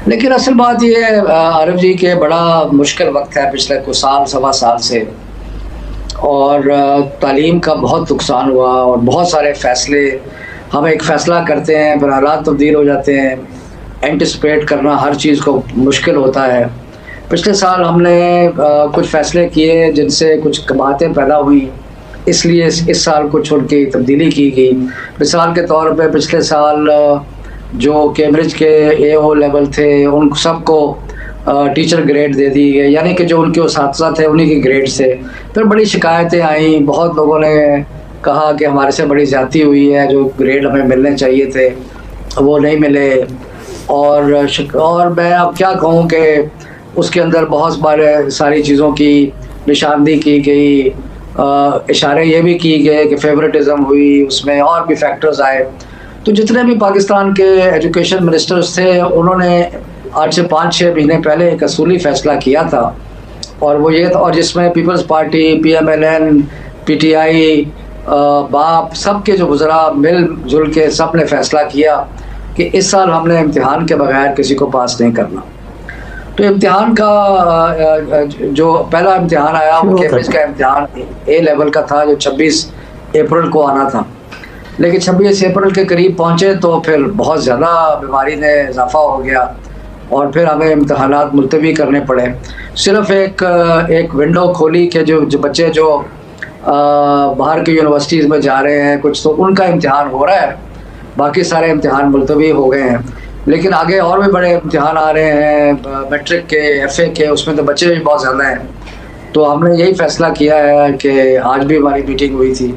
लेकिन असल बात ये है आरिफ जी के बड़ा मुश्किल वक्त है पिछले कुछ साल सवा साल से, और तालीम का बहुत नुकसान हुआ और बहुत सारे फ़ैसले, हम एक फ़ैसला करते हैं फिर हालात तब्दील हो जाते हैं, एंटिसिपेट करना हर चीज़ को मुश्किल होता है। पिछले साल हमने कुछ फ़ैसले किए जिनसे कुछ कमातें पैदा हुई, इसलिए इस साल कुछ उनकी तब्दीली की गई। मिसाल के तौर पे पिछले साल जो कैम्ब्रिज के AO लेवल थे उन सबको टीचर ग्रेड दे दी गई, यानी कि जो उनके उस्ताद थे उन्हीं के ग्रेड से। फिर बड़ी शिकायतें आईं, बहुत लोगों ने कहा कि हमारे से बड़ी ज़्यादती हुई है, जो ग्रेड हमें मिलने चाहिए थे वो नहीं मिले। और मैं अब क्या कहूँ कि उसके अंदर बहुत सारी चीज़ों की निशानदेही की गई, इशारे ये भी किए गए कि फेवरेटिज़म हुई, उसमें और भी फैक्टर्स आए। तो जितने भी पाकिस्तान के एजुकेशन मिनिस्टर्स थे उन्होंने आज से 5-6 महीने पहले एक असूली फ़ैसला किया था, और वो ये था, और जिसमें पीपल्स पार्टी, PMLN, PTI, बाप, सब के जो वज़रा मिलजुल के सब ने फ़ैसला किया कि इस साल हमने इम्तिहान के बगैर किसी को पास नहीं करना। तो इम्तिहान का जो पहला इम्तिहान आया वो कैम्ब्रिज का इम्तिहान A लेवल का था, जो 26 अप्रैल को आना था। लेकिन 26 अप्रैल के करीब पहुँचे तो फिर बहुत ज़्यादा बीमारी ने इजाफ़ा हो गया और फिर हमें इम्तहानात मुलतवी करने पड़े। सिर्फ़ एक विंडो खोली कि जो बच्चे जो बाहर की यूनिवर्सिटीज़ में जा रहे हैं कुछ, तो उनका इम्तिहान हो रहा है, बाकी सारे इम्तिहान मुलतवी हो गए हैं। लेकिन आगे और भी बड़े इम्तिहान आ रहे हैं, मैट्रिक के, FA के, उसमें तो बच्चे भी बहुत ज़्यादा हैं। तो हमने यही फ़ैसला किया है कि आज भी हमारी मीटिंग हुई थी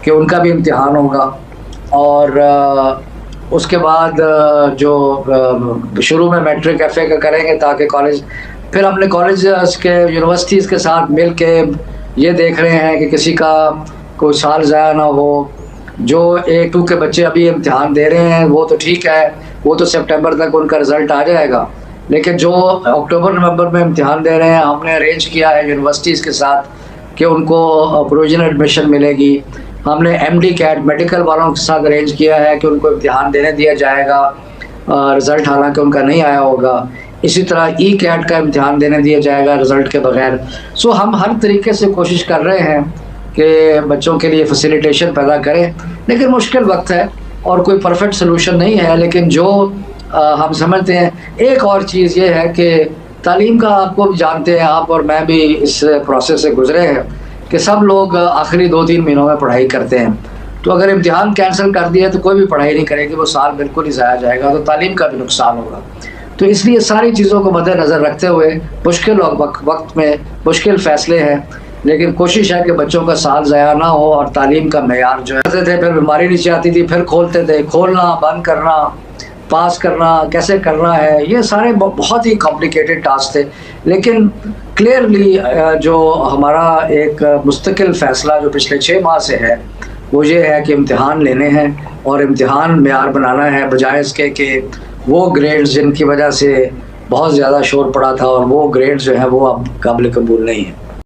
कि उनका भी इम्तिहान होगा, और उसके बाद जो शुरू में मैट्रिक FA का करेंगे ताकि कॉलेज, फिर हमने कॉलेज के यूनिवर्सिटीज़ के साथ मिल के ये देख रहे हैं कि किसी का कोई साल ज़ाया ना हो। जो A2 के बच्चे अभी इम्तिहान दे रहे हैं वो तो ठीक है, वो तो सितंबर तक उनका रिज़ल्ट आ जाएगा, लेकिन जो अक्टूबर नवंबर में इम्तिहान दे रहे हैं हमने अरेंज किया है यूनिवर्सिटीज़ के साथ कि उनको प्रोविजनल एडमिशन मिलेगी। हमने MD कैट मेडिकल वालों के साथ अरेंज किया है कि उनको इम्तिहान देने दिया जाएगा, रिज़ल्ट हालांकि उनका नहीं आया होगा। इसी तरह ECAT का इम्तिहान देने दिया जाएगा रिज़ल्ट के बगैर। सो हम हर तरीके से कोशिश कर रहे हैं कि बच्चों के लिए फैसिलिटेशन पैदा करें, लेकिन मुश्किल वक्त है और कोई परफेक्ट सलूशन नहीं है। लेकिन जो हम समझते हैं, एक और चीज़ ये है कि तालीम का, आपको भी जानते हैं, आप और मैं भी इस प्रोसेस से गुजरे हैं कि सब लोग आखिरी 2-3 महीनों में पढ़ाई करते हैं। तो अगर इम्तिहान कैंसिल कर दिया तो कोई भी पढ़ाई नहीं करेगी, वो साल बिल्कुल ही ज़ाया जाएगा, तो तालीम का भी नुकसान होगा। तो इसलिए सारी चीज़ों को मद्देनज़र रखते हुए मुश्किल वक्त में मुश्किल फ़ैसले हैं, लेकिन कोशिश है कि बच्चों का साल ज़ाया ना हो और तालीम का मेयार जो है थे। फिर बीमारी नीचे आती थी, फिर खोलते थे, खोलना, बंद करना, पास करना, कैसे करना है, ये सारे बहुत ही कॉम्प्लिकेटेड टास्क थे। लेकिन क्लियरली जो हमारा एक मुस्तकिल फ़ैसला जो पिछले 6 माह से है वो ये है कि इम्तिहान लेने हैं और इम्तिहान मेयार बनाना है, बजाय इसके कि वो ग्रेड्स जिनकी वजह से बहुत ज़्यादा शोर पड़ा था और वो ग्रेड्स जो है वो अब काबिल कबूल नहीं है।